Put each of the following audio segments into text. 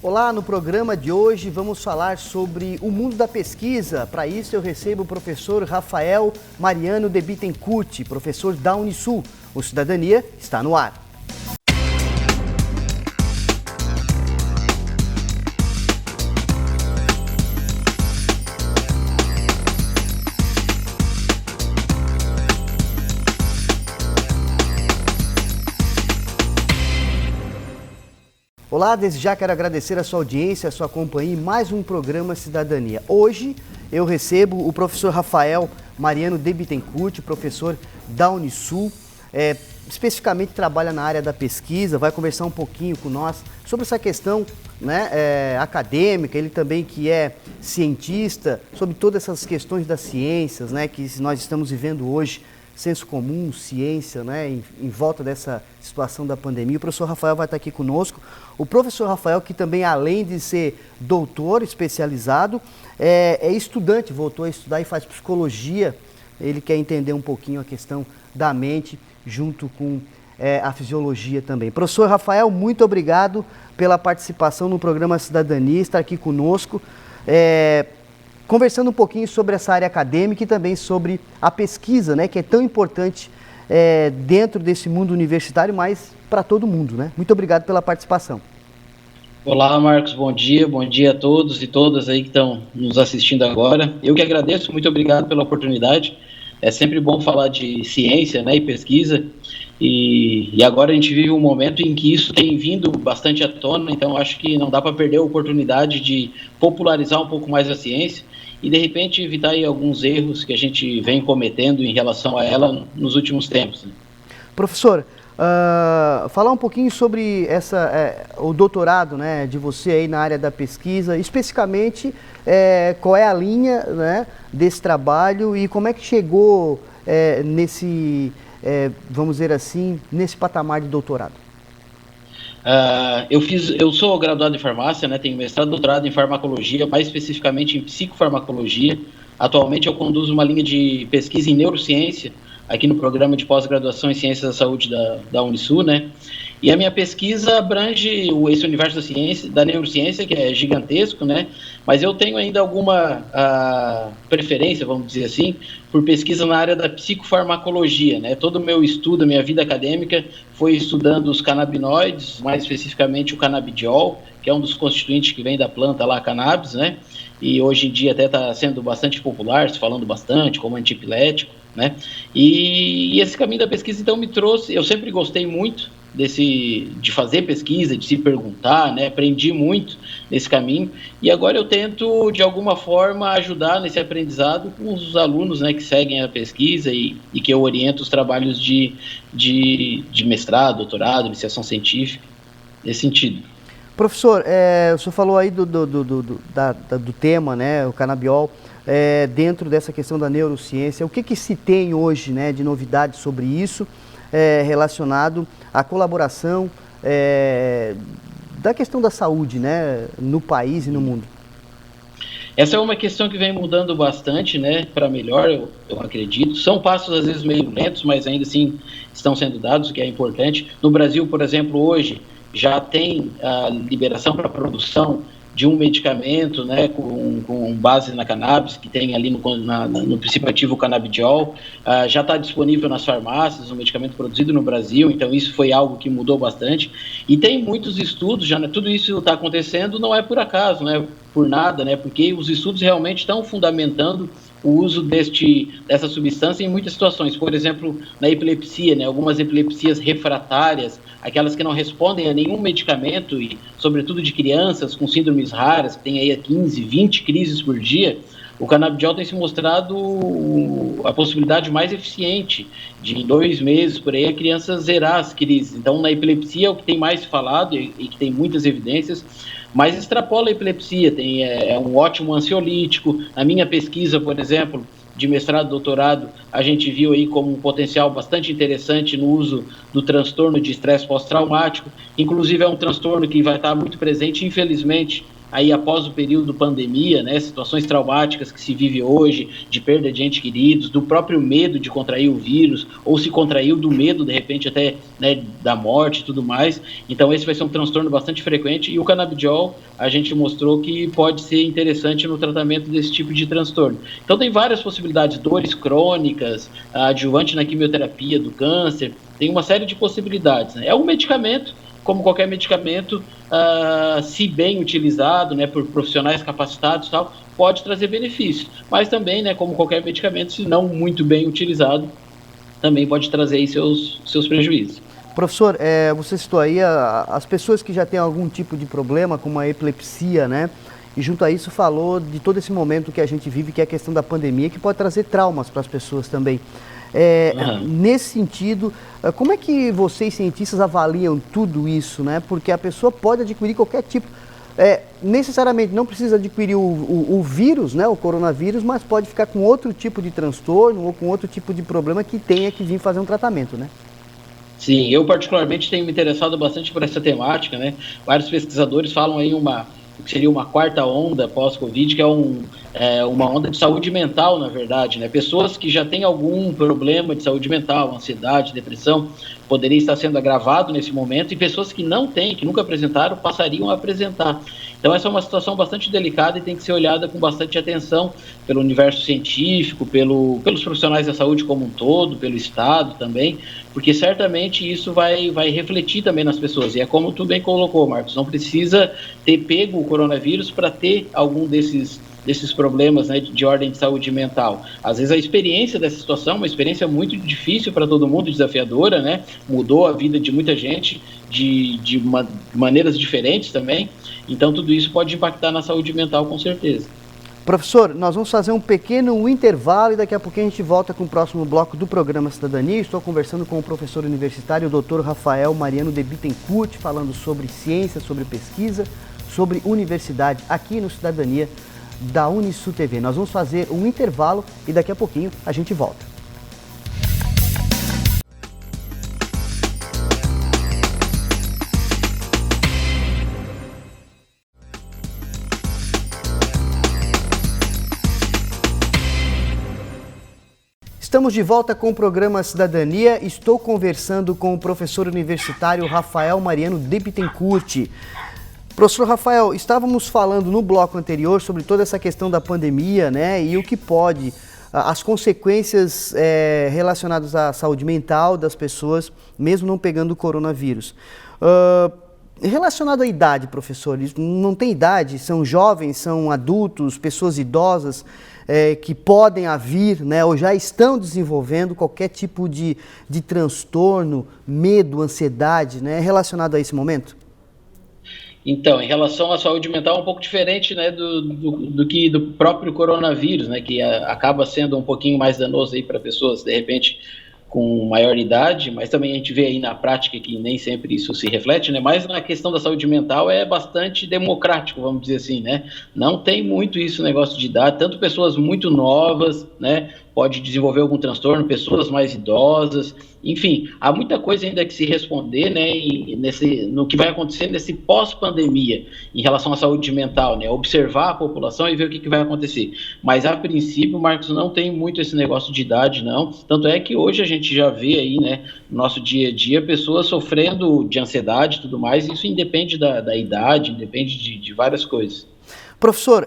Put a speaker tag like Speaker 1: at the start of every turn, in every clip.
Speaker 1: Olá, no programa de hoje vamos falar sobre o mundo da pesquisa. Para isso eu recebo o professor Rafael Mariano de Bittencourt, professor da Unisul. O Cidadania está no ar. Olá, desde já quero agradecer a sua audiência, a sua companhia em mais um programa Cidadania. Hoje eu recebo o professor Rafael Mariano de Bittencourt, professor da Unisul, especificamente trabalha na área da pesquisa, vai conversar um pouquinho com nós sobre essa questão acadêmica, ele também que é cientista, sobre todas essas questões das ciências, que nós estamos vivendo hoje, senso comum, ciência, em volta dessa situação da pandemia. O professor Rafael vai estar aqui conosco. O professor Rafael, que também, além de ser doutor especializado, é estudante, voltou a estudar e faz psicologia. Ele quer entender um pouquinho a questão da mente, junto com a fisiologia também. Professor Rafael, muito obrigado pela participação no programa Cidadania, estar aqui conosco. Conversando um pouquinho sobre essa área acadêmica e também sobre a pesquisa, que é tão importante dentro desse mundo universitário, mas para todo mundo, Muito obrigado pela participação.
Speaker 2: Olá, Marcos, bom dia a todos e todas aí que estão nos assistindo agora. Eu que agradeço, muito obrigado pela oportunidade. É sempre bom falar de ciência, e pesquisa, e agora a gente vive um momento em que isso tem vindo bastante à tona, então acho que não dá para perder a oportunidade de popularizar um pouco mais a ciência e, de repente, evitar aí alguns erros que a gente vem cometendo em relação a ela nos últimos tempos.
Speaker 1: Professor, falar um pouquinho sobre o doutorado de você aí na área da pesquisa, especificamente qual é a linha desse trabalho e como é que chegou vamos dizer assim, nesse patamar de doutorado.
Speaker 2: Eu sou graduado em farmácia, tenho mestrado e doutorado em farmacologia, mais especificamente em psicofarmacologia. Atualmente eu conduzo uma linha de pesquisa em neurociência, aqui no programa de pós-graduação em Ciências da Saúde da Unisul, E a minha pesquisa abrange esse universo da ciência, da neurociência, que é gigantesco, Mas eu tenho ainda alguma preferência, vamos dizer assim, por pesquisa na área da psicofarmacologia, Todo o meu estudo, a minha vida acadêmica foi estudando os canabinoides, mais especificamente o canabidiol, que é um dos constituintes que vem da planta lá, cannabis, E hoje em dia até está sendo bastante popular, se falando bastante, como antiepilético, E esse caminho da pesquisa, então, me trouxe... Eu sempre gostei muito de fazer pesquisa, de se perguntar, Aprendi muito nesse caminho. E agora eu tento, de alguma forma, ajudar nesse aprendizado com os alunos, que seguem a pesquisa e que eu oriento os trabalhos de mestrado, doutorado, iniciação científica, nesse sentido.
Speaker 1: Professor, o senhor falou aí do tema, o canabiol, dentro dessa questão da neurociência. O que se tem hoje de novidade sobre isso, relacionado à colaboração da questão da saúde no país e no mundo?
Speaker 2: Essa é uma questão que vem mudando bastante, para melhor, eu acredito. São passos, às vezes, meio lentos, mas ainda assim estão sendo dados, o que é importante. No Brasil, por exemplo, hoje, já tem a liberação para a produção de um medicamento, com base na cannabis, que tem ali no princípio ativo o canabidiol, já está disponível nas farmácias, um medicamento produzido no Brasil, então isso foi algo que mudou bastante, e tem muitos estudos, tudo isso está acontecendo, não é por acaso, não é por nada, porque os estudos realmente estão fundamentando o uso dessa substância em muitas situações, por exemplo, na epilepsia, algumas epilepsias refratárias, aquelas que não respondem a nenhum medicamento e, sobretudo, de crianças com síndromes raras, que tem aí 15, 20 crises por dia, o canabidiol tem se mostrado a possibilidade mais eficiente de, em 2 meses, por aí, a criança zerar as crises. Então, na epilepsia é o que tem mais falado e que tem muitas evidências, mas extrapola a epilepsia, é um ótimo ansiolítico. Na minha pesquisa, por exemplo, de mestrado e doutorado, a gente viu aí como um potencial bastante interessante no uso do transtorno de estresse pós-traumático. Inclusive, é um transtorno que vai estar muito presente, infelizmente, aí após o período pandemia, né, situações traumáticas que se vive hoje, de perda de entes queridos, do próprio medo de contrair o vírus, ou se contraiu do medo, de repente, até, né, da morte e tudo mais. Então esse vai ser um transtorno bastante frequente, e o canabidiol a gente mostrou que pode ser interessante no tratamento desse tipo de transtorno. Então tem várias possibilidades, dores crônicas, adjuvante na quimioterapia do câncer, tem uma série de possibilidades, né? É um medicamento, como qualquer medicamento, se bem utilizado, né, por profissionais capacitados e tal, pode trazer benefícios, mas também, né, como qualquer medicamento, se não muito bem utilizado, também pode trazer aí seus prejuízos.
Speaker 1: Professor, você citou aí as pessoas que já têm algum tipo de problema, como a epilepsia, né? E junto a isso falou de todo esse momento que a gente vive, que é a questão da pandemia, que pode trazer traumas para as pessoas também. Nesse sentido, como é que vocês, cientistas, avaliam tudo isso, né? Porque a pessoa pode adquirir qualquer tipo, necessariamente não precisa adquirir o vírus, né, o coronavírus, mas pode ficar com outro tipo de transtorno ou com outro tipo de problema que tenha que vir fazer um tratamento, né?
Speaker 2: Sim, eu particularmente tenho me interessado bastante por essa temática, né? Vários pesquisadores falam aí o que seria uma quarta onda pós-Covid, que é uma onda de saúde mental, na verdade, né? Pessoas que já têm algum problema de saúde mental, ansiedade, depressão, poderia estar sendo agravado nesse momento, e pessoas que não têm, que nunca apresentaram, passariam a apresentar. Então essa é uma situação bastante delicada e tem que ser olhada com bastante atenção pelo universo científico, pelos profissionais da saúde como um todo, pelo Estado também, porque certamente isso vai refletir também nas pessoas. E é como tu bem colocou, Marcos, não precisa ter pego o coronavírus para ter algum desses problemas, né, de ordem de saúde mental. Às vezes a experiência dessa situação é uma experiência muito difícil para todo mundo, desafiadora, né? Mudou a vida de muita gente de maneiras diferentes também. Então tudo isso pode impactar na saúde mental, com certeza.
Speaker 1: Professor, nós vamos fazer um pequeno intervalo e daqui a pouquinho a gente volta com o próximo bloco do programa Cidadania. Estou conversando com o professor universitário, o Dr. Rafael Mariano de Bittencourt, falando sobre ciência, sobre pesquisa, sobre universidade, aqui no Cidadania da Unisul TV. Nós vamos fazer um intervalo e daqui a pouquinho a gente volta. Estamos de volta com o programa Cidadania. Estou conversando com o professor universitário Rafael Mariano de Bittencourt. Professor Rafael, estávamos falando no bloco anterior sobre toda essa questão da pandemia, né, e o que pode, as consequências relacionadas à saúde mental das pessoas, mesmo não pegando o coronavírus. Relacionado à idade, professor, não tem idade, são jovens, são adultos, pessoas idosas que podem vir, né, ou já estão desenvolvendo qualquer tipo de transtorno, medo, ansiedade, né, relacionado a esse momento?
Speaker 2: Então, em relação à saúde mental, é um pouco diferente, né, do próprio coronavírus, né, que acaba sendo um pouquinho mais danoso aí para pessoas, de repente, com maior idade, mas também a gente vê aí na prática que nem sempre isso se reflete, né, mas na questão da saúde mental é bastante democrático, vamos dizer assim, né, não tem muito isso, negócio de idade, tanto pessoas muito novas, né, pode desenvolver algum transtorno, pessoas mais idosas, enfim, há muita coisa ainda que se responder, né, no que vai acontecer nesse pós-pandemia, em relação à saúde mental, né, observar a população e ver o que vai acontecer. Mas, a princípio, Marcos, não tem muito esse negócio de idade, não, tanto é que hoje a gente já vê aí, né, no nosso dia a dia, pessoas sofrendo de ansiedade e tudo mais, isso independe da idade, independe de várias coisas.
Speaker 1: Professor,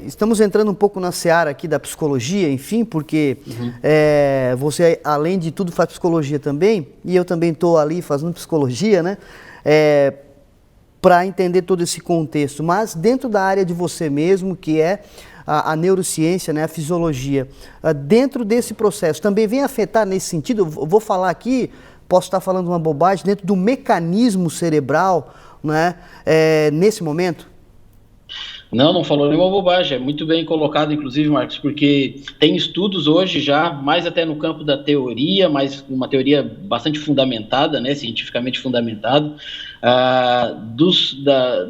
Speaker 1: estamos entrando um pouco na seara aqui da psicologia, enfim, porque você, além de tudo, faz psicologia também, e eu também estou ali fazendo psicologia, né, para entender todo esse contexto, mas dentro da área de você mesmo, que é a neurociência, né, a fisiologia, dentro desse processo, também vem afetar nesse sentido, eu vou falar aqui, posso estar falando uma bobagem, dentro do mecanismo cerebral, né, nesse momento?
Speaker 2: Não falou nenhuma bobagem, é muito bem colocado, inclusive, Marcos, porque tem estudos hoje já, mais até no campo da teoria, mas uma teoria bastante fundamentada, né, cientificamente fundamentada,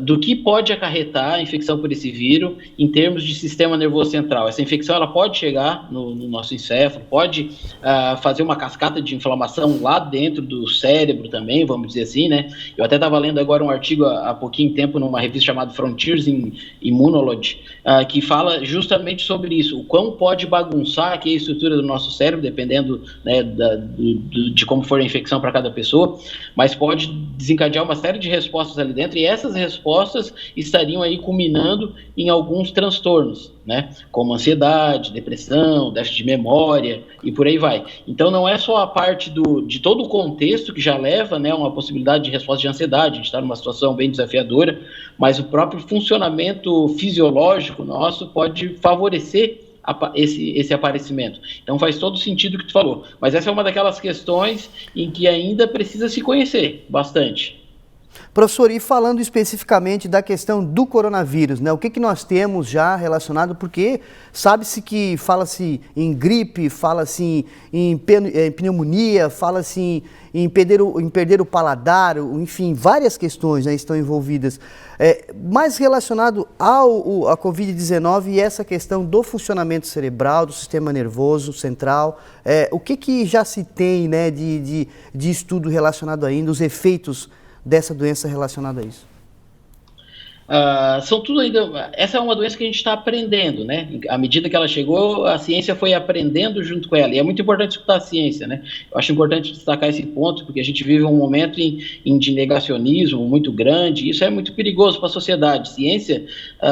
Speaker 2: do que pode acarretar a infecção por esse vírus em termos de sistema nervoso central. Essa infecção ela pode chegar no nosso encéfalo, pode fazer uma cascata de inflamação lá dentro do cérebro também, vamos dizer assim, né? Eu até estava lendo agora um artigo há pouquinho tempo numa revista chamada Frontiers in Immunology, que fala justamente sobre isso, o quão pode bagunçar aqui a estrutura do nosso cérebro, dependendo, né, de como for a infecção para cada pessoa, mas pode desencadear uma série de respostas ali dentro, e essas respostas estariam aí culminando em alguns transtornos, né, como ansiedade, depressão, déficit de memória e por aí vai. Então não é só a parte de todo o contexto que já leva, né, uma possibilidade de resposta de ansiedade, a gente está numa situação bem desafiadora, mas o próprio funcionamento fisiológico nosso pode favorecer esse aparecimento. Então faz todo sentido o que tu falou, mas essa é uma daquelas questões em que ainda precisa se conhecer bastante.
Speaker 1: Professor, e falando especificamente da questão do coronavírus, né? O que nós temos já relacionado, porque sabe-se que fala-se em gripe, fala-se em pneumonia, fala-se em perder o paladar, enfim, várias questões, né, estão envolvidas. Mais relacionado à Covid-19 e essa questão do funcionamento cerebral, do sistema nervoso central, o que já se tem, né, de estudo relacionado ainda, os efeitos dessa doença relacionada a isso?
Speaker 2: São tudo ainda. Essa é uma doença que a gente está aprendendo, né? À medida que ela chegou, a ciência foi aprendendo junto com ela. E é muito importante escutar a ciência, né? Eu acho importante destacar esse ponto, porque a gente vive um momento de negacionismo muito grande. E isso é muito perigoso para a sociedade. Ciência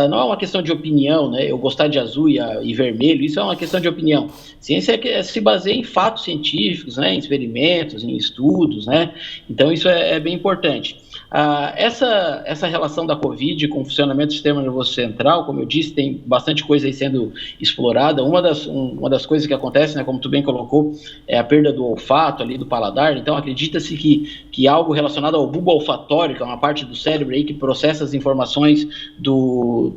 Speaker 2: não é uma questão de opinião, né? Eu gostar de azul e vermelho, isso é uma questão de opinião. Ciência se baseia em fatos científicos, né? Em experimentos, em estudos, né? Então isso é bem importante. Essa relação da Covid com o funcionamento do sistema nervoso central, como eu disse, tem bastante coisa aí sendo explorada. Uma das coisas que acontece, né, como tu bem colocou, é a perda do olfato ali, do paladar. Então acredita-se que algo relacionado ao bulbo olfatório, que é uma parte do cérebro aí que processa as informações do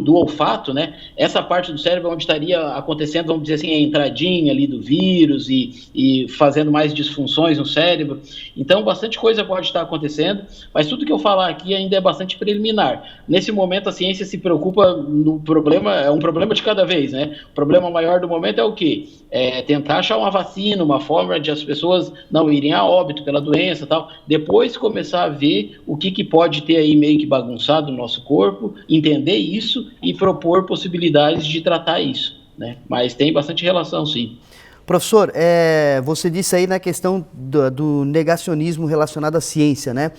Speaker 2: olfato, né? Essa parte do cérebro é onde estaria acontecendo, vamos dizer assim, a entradinha ali do vírus e fazendo mais disfunções no cérebro. Então bastante coisa pode estar acontecendo, mas tudo que eu falar aqui ainda é bastante preliminar. Nesse momento, a ciência se preocupa no problema, é um problema de cada vez, né? O problema maior do momento é o quê? É tentar achar uma vacina, uma forma de as pessoas não irem a óbito pela doença e tal. Depois começar a ver o que pode ter aí meio que bagunçado no nosso corpo, entender isso e propor possibilidades de tratar isso, né? Mas tem bastante relação, sim.
Speaker 1: Professor, você disse aí na questão do negacionismo relacionado à ciência, né?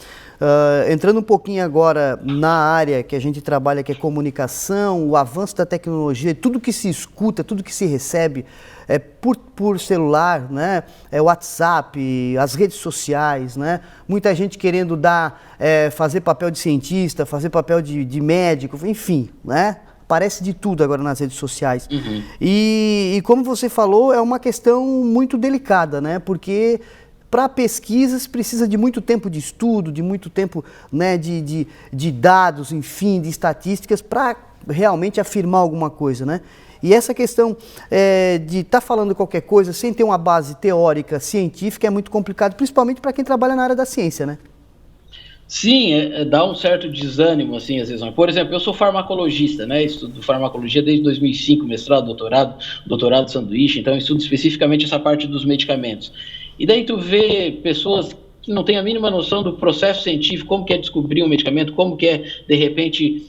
Speaker 1: Entrando um pouquinho agora na área que a gente trabalha, que é comunicação, o avanço da tecnologia, tudo que se escuta, tudo que se recebe por celular, né? WhatsApp, as redes sociais, né? Muita gente querendo fazer papel de cientista, fazer papel de médico, enfim, né? Parece de tudo agora nas redes sociais. Uhum. E como você falou, é uma questão muito delicada, né? Porque para pesquisas precisa de muito tempo de estudo, de muito tempo, né, de dados, enfim, de estatísticas para realmente afirmar alguma coisa, né? E essa questão de estar falando qualquer coisa sem ter uma base teórica, científica, é muito complicado, principalmente para quem trabalha na área da ciência, né?
Speaker 2: Sim, dá um certo desânimo, assim, às vezes. Por exemplo, eu sou farmacologista, né? Estudo farmacologia desde 2005, mestrado, doutorado sanduíche, então eu estudo especificamente essa parte dos medicamentos. E daí tu vê pessoas que não têm a mínima noção do processo científico, como que é descobrir um medicamento, como que é, de repente,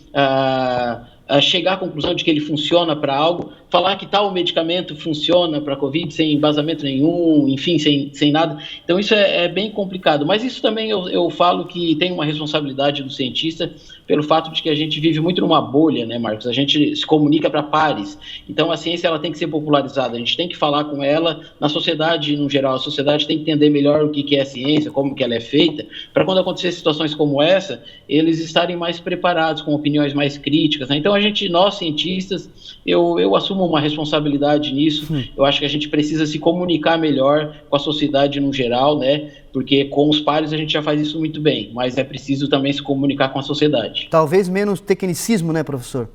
Speaker 2: chegar à conclusão de que ele funciona para algo, falar que tal medicamento funciona para a Covid sem embasamento nenhum, enfim, sem nada. Então isso é bem complicado, mas isso também eu falo que tem uma responsabilidade do cientista pelo fato de que a gente vive muito numa bolha, né, Marcos? A gente se comunica para pares, então a ciência ela tem que ser popularizada, a gente tem que falar com ela na sociedade no geral, a sociedade tem que entender melhor o que é a ciência, como que ela é feita, para quando acontecer situações como essa, eles estarem mais preparados, com opiniões mais críticas, né? Então nós cientistas, eu assumo uma responsabilidade nisso. Eu acho que a gente precisa se comunicar melhor com a sociedade no geral, né? Porque com os pares a gente já faz isso muito bem, mas é preciso também se comunicar com a sociedade.
Speaker 1: Talvez menos tecnicismo, né, professor?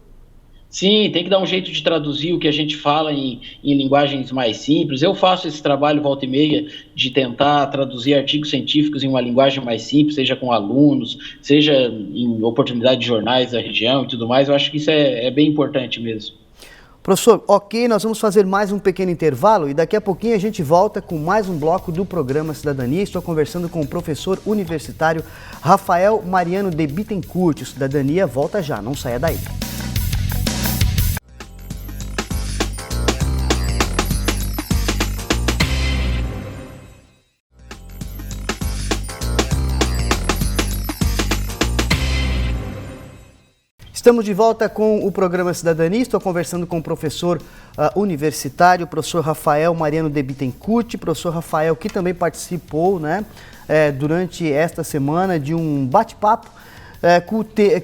Speaker 2: Sim, tem que dar um jeito de traduzir o que a gente fala em linguagens mais simples. Eu faço esse trabalho volta e meia de tentar traduzir artigos científicos em uma linguagem mais simples, seja com alunos, seja em oportunidade de jornais da região e tudo mais. Eu acho que isso é bem importante mesmo.
Speaker 1: Professor, ok, nós vamos fazer mais um pequeno intervalo e daqui a pouquinho a gente volta com mais um bloco do programa Cidadania. Estou conversando com o professor universitário Rafael Mariano de Bittencourt. O Cidadania volta já, não saia daí. Estamos de volta com o programa Cidadania. Estou conversando com o professor universitário, professor Rafael Mariano de Bittencourt. Professor Rafael, que também participou, né, durante esta semana de um bate-papo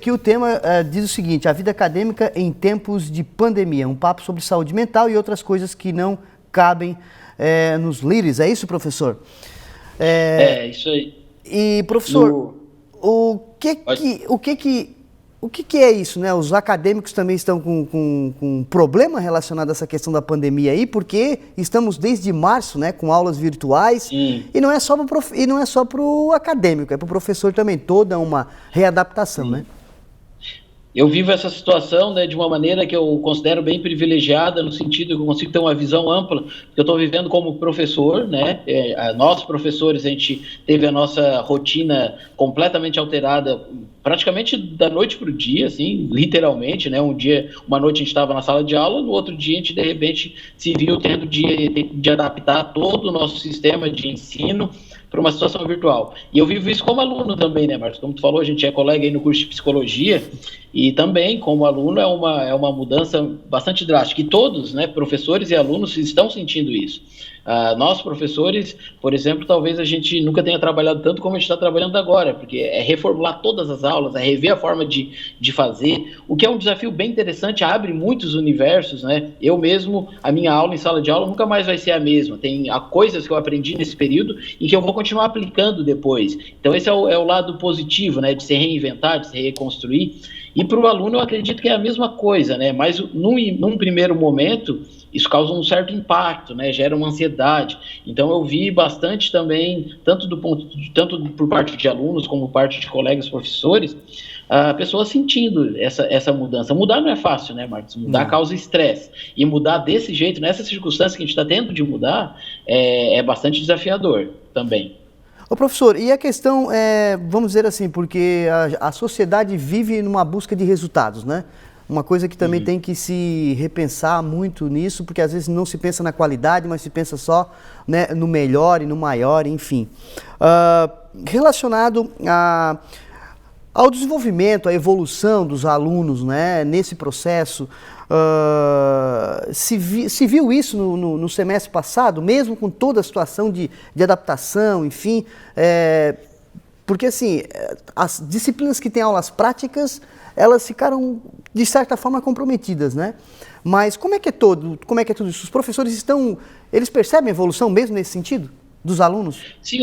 Speaker 1: que o tema diz o seguinte: a vida acadêmica em tempos de pandemia. Um papo sobre saúde mental e outras coisas que não cabem nos líderes. É isso, professor?
Speaker 2: Isso aí.
Speaker 1: E, professor, o que é isso, né? Os acadêmicos também estão com um problema relacionado a essa questão da pandemia aí, porque estamos desde março, né, com aulas virtuais.
Speaker 2: Sim.
Speaker 1: E não é só para o acadêmico, é para o professor também, toda uma readaptação,
Speaker 2: Sim.
Speaker 1: né?
Speaker 2: Eu vivo essa situação, né, de uma maneira que eu considero bem privilegiada, no sentido que eu consigo ter uma visão ampla, porque eu estou vivendo como professor, né? Nós, professores, a gente teve a nossa rotina completamente alterada, praticamente da noite para o dia, assim, literalmente, né? Uma noite a gente estava na sala de aula, no outro dia a gente, de repente, se viu tendo de adaptar todo o nosso sistema de ensino para uma situação virtual. E eu vivo isso como aluno também, né, Marcos? Como tu falou, a gente é colega aí no curso de psicologia, e também, como aluno, é uma mudança bastante drástica. E todos, né, professores e alunos, estão sentindo isso. Nós, professores, por exemplo, talvez a gente nunca tenha trabalhado tanto como a gente está trabalhando agora, porque é reformular todas as aulas, é rever a forma de fazer, o que é um desafio bem interessante, abre muitos universos, né? Eu mesmo, a minha aula em sala de aula nunca mais vai ser a mesma. Tem coisas que eu aprendi nesse período e que eu vou continuar aplicando depois. Então esse é o lado positivo, né? De se reinventar, de se reconstruir. E para o aluno eu acredito que é a mesma coisa, né? Mas num primeiro momento isso causa um certo impacto, né? Gera uma ansiedade. Então eu vi bastante também, tanto por parte de alunos como por parte de colegas professores, pessoas sentindo essa mudança. Mudar não é fácil, né, Marcos? Mudar causa estresse. E mudar desse jeito, nessa circunstância que a gente está tendo de mudar, é bastante desafiador também.
Speaker 1: Ô professor, e a questão vamos dizer assim, porque a sociedade vive numa busca de resultados, né? Uma coisa que também tem que se repensar muito nisso, porque às vezes não se pensa na qualidade, mas se pensa só, né, no melhor e no maior, enfim. Relacionado ao desenvolvimento, à evolução dos alunos, né, nesse processo, se viu isso no semestre passado, mesmo com toda a situação de adaptação, enfim, porque assim, as disciplinas que têm aulas práticas, elas ficaram, de certa forma, comprometidas, né? Mas como é que é tudo isso? Os professores eles percebem a evolução mesmo nesse sentido, dos alunos?
Speaker 2: Sim,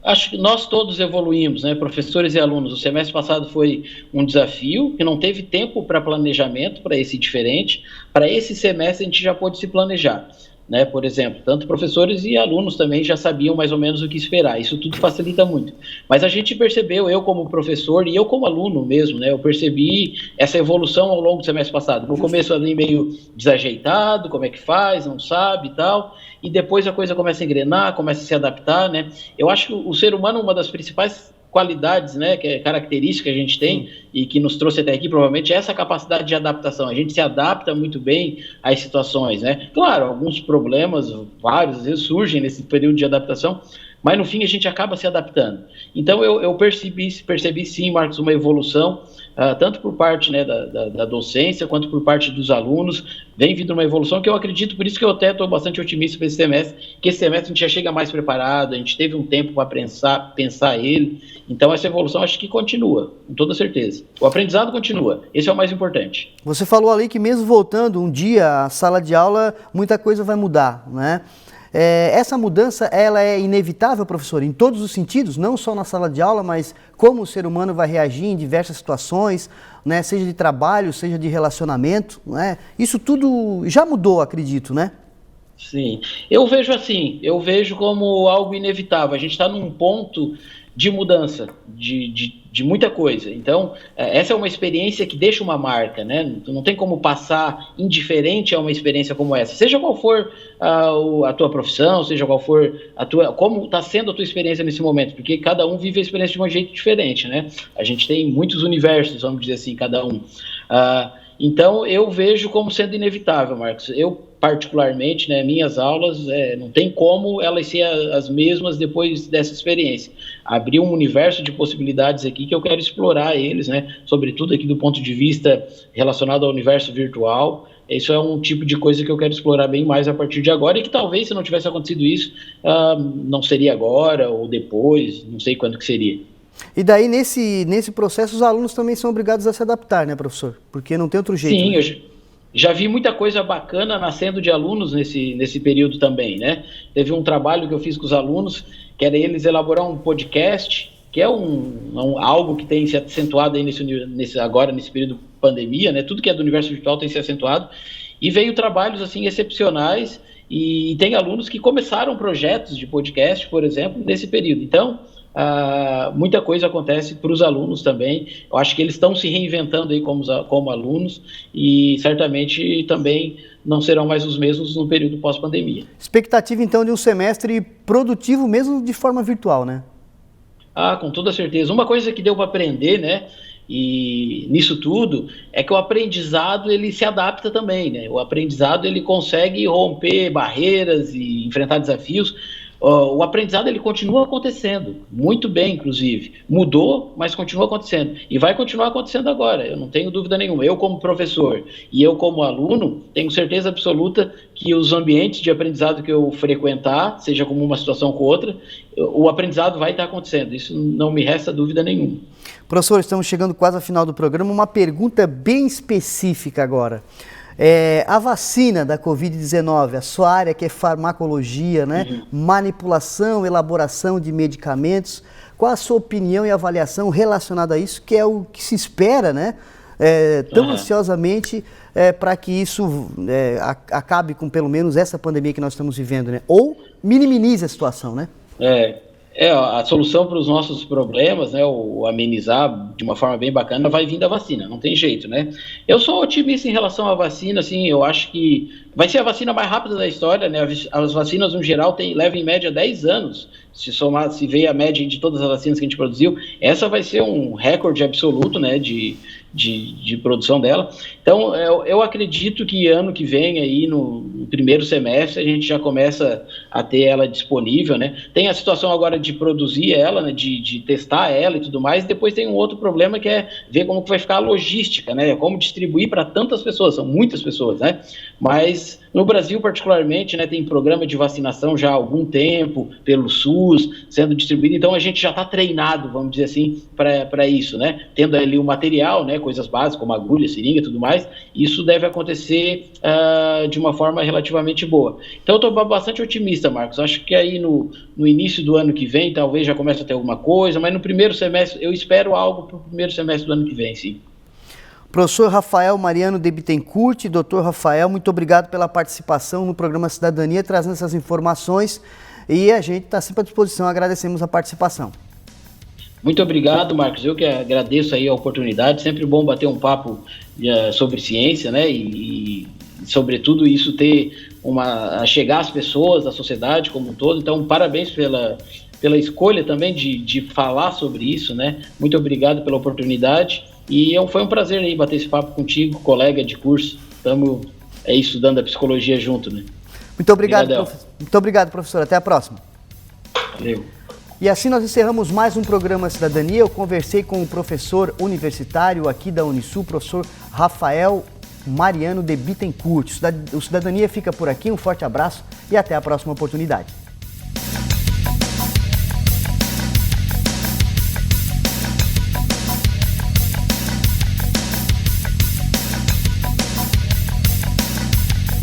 Speaker 2: acho que nós todos evoluímos, né, professores e alunos. O semestre passado foi um desafio, que não teve tempo para planejamento, para esse diferente. Para esse semestre a gente já pôde se planejar, né? Por exemplo, tanto professores e alunos também já sabiam mais ou menos o que esperar. Isso tudo facilita muito. Mas a gente percebeu, eu como professor e eu como aluno mesmo, né, eu percebi essa evolução ao longo do semestre passado. No começo ali meio desajeitado, como é que faz, não sabe e tal, e depois a coisa começa a engrenar, começa a se adaptar, né? Eu acho que o ser humano, uma das principais qualidades, né, que é característica que a gente tem e que nos trouxe até aqui, provavelmente, é essa capacidade de adaptação. A gente se adapta muito bem às situações, né? Claro, alguns problemas, vários, às vezes surgem nesse período de adaptação, mas no fim a gente acaba se adaptando. Então eu percebi sim, Marcos, uma evolução, tanto por parte, né, da docência, quanto por parte dos alunos. Vem vindo uma evolução que eu acredito, por isso que eu até estou bastante otimista para esse semestre, que esse semestre a gente já chega mais preparado, a gente teve um tempo para pensar ele. Então essa evolução acho que continua, com toda certeza. O aprendizado continua, esse é o mais importante.
Speaker 1: Você falou ali que mesmo voltando um dia à sala de aula, muita coisa vai mudar, né? Essa mudança, ela é inevitável, professor, em todos os sentidos, não só na sala de aula, mas como o ser humano vai reagir em diversas situações, né? Seja de trabalho, seja de relacionamento, né? Isso tudo já mudou, acredito, né?
Speaker 2: Sim, eu vejo assim, eu vejo como algo inevitável. A gente está num ponto de mudança de muita coisa. Então, essa é uma experiência que deixa uma marca, né? Não tem como passar indiferente a uma experiência como essa. Seja qual for a tua profissão, seja qual for como está sendo a tua experiência nesse momento, porque cada um vive a experiência de um jeito diferente, né? A gente tem muitos universos, vamos dizer assim, cada um. Então, eu vejo como sendo inevitável, Marcos. Eu, particularmente, né, minhas aulas, não tem como elas serem as mesmas depois dessa experiência. Abriu um universo de possibilidades aqui que eu quero explorar eles, né, sobretudo aqui do ponto de vista relacionado ao universo virtual. Isso é um tipo de coisa que eu quero explorar bem mais a partir de agora e que talvez, se não tivesse acontecido isso, não seria agora ou depois, não sei quando que seria.
Speaker 1: E daí, nesse processo, os alunos também são obrigados a se adaptar, né, professor? Porque não tem outro jeito.
Speaker 2: Sim,
Speaker 1: né?
Speaker 2: eu já vi muita coisa bacana nascendo de alunos nesse período também, né? Teve um trabalho que eu fiz com os alunos, que era eles elaborar um podcast, que é algo que tem se acentuado aí agora nesse período de pandemia, né? Tudo que é do universo virtual tem se acentuado, e veio trabalhos assim excepcionais, e tem alunos que começaram projetos de podcast, por exemplo, nesse período. Então, muita coisa acontece para os alunos também. Eu acho que eles estão se reinventando aí como alunos e certamente também não serão mais os mesmos no período pós-pandemia.
Speaker 1: Expectativa, então, de um semestre produtivo mesmo de forma virtual, né?
Speaker 2: Com toda certeza. Uma coisa que deu para aprender, né, e nisso tudo, é que o aprendizado ele se adapta também, né? O aprendizado ele consegue romper barreiras e enfrentar desafios. O aprendizado ele continua acontecendo, muito bem, inclusive. Mudou, mas continua acontecendo. E vai continuar acontecendo agora, eu não tenho dúvida nenhuma. Eu, como professor e eu, como aluno, tenho certeza absoluta que os ambientes de aprendizado que eu frequentar, seja como uma situação com outra, o aprendizado vai estar acontecendo. Isso não me resta dúvida nenhuma.
Speaker 1: Professor, estamos chegando quase ao final do programa. Uma pergunta bem específica agora. A vacina da Covid-19, a sua área que é farmacologia, né? Manipulação, elaboração de medicamentos, qual a sua opinião e avaliação relacionada a isso, que é o que se espera, né? Tão ansiosamente para que isso acabe com pelo menos essa pandemia que nós estamos vivendo, né? Ou minimize a situação, né?
Speaker 2: A solução para os nossos problemas, né, ou amenizar de uma forma bem bacana, vai vir da vacina, não tem jeito, né? Eu sou otimista em relação à vacina, assim, eu acho que vai ser a vacina mais rápida da história, né? As vacinas, no geral, levam em média 10 anos, se ver a média de todas as vacinas que a gente produziu, essa vai ser um recorde absoluto, né, de produção dela. Então, eu acredito que ano que vem, aí no primeiro semestre, a gente já começa a ter ela disponível, né? Tem a situação agora de produzir ela, né, de testar ela e tudo mais, e depois tem um outro problema que é ver como que vai ficar a logística, né? Como distribuir para tantas pessoas, são muitas pessoas, né? Mas no Brasil, particularmente, né, tem programa de vacinação já há algum tempo, pelo SUS, sendo distribuído, então a gente já está treinado, vamos dizer assim, para isso, né? Tendo ali o material, né, coisas básicas, como agulha, seringa e tudo mais, isso deve acontecer de uma forma relativamente boa. Então eu estou bastante otimista, Marcos. Acho que aí no início do ano que vem, talvez já comece a ter alguma coisa, mas no primeiro semestre, eu espero algo para o primeiro semestre do ano que vem, sim.
Speaker 1: Professor Rafael Mariano de Bittencourt, doutor Rafael, muito obrigado pela participação no programa Cidadania, trazendo essas informações, e a gente está sempre à disposição, agradecemos a participação.
Speaker 2: Muito obrigado, Marcos, eu que agradeço aí a oportunidade, sempre bom bater um papo sobre ciência, né, e sobretudo isso chegar às pessoas, à sociedade como um todo, então parabéns pela escolha também de falar sobre isso, né, muito obrigado pela oportunidade. E foi um prazer aí bater esse papo contigo, colega de curso. Estamos estudando a psicologia junto, né?
Speaker 1: Muito obrigado, professor. Até a próxima.
Speaker 2: Valeu.
Speaker 1: E assim nós encerramos mais um programa Cidadania. Eu conversei com o professor universitário aqui da Unisul, professor Rafael Mariano de Bittencourt. O Cidadania fica por aqui. Um forte abraço e até a próxima oportunidade.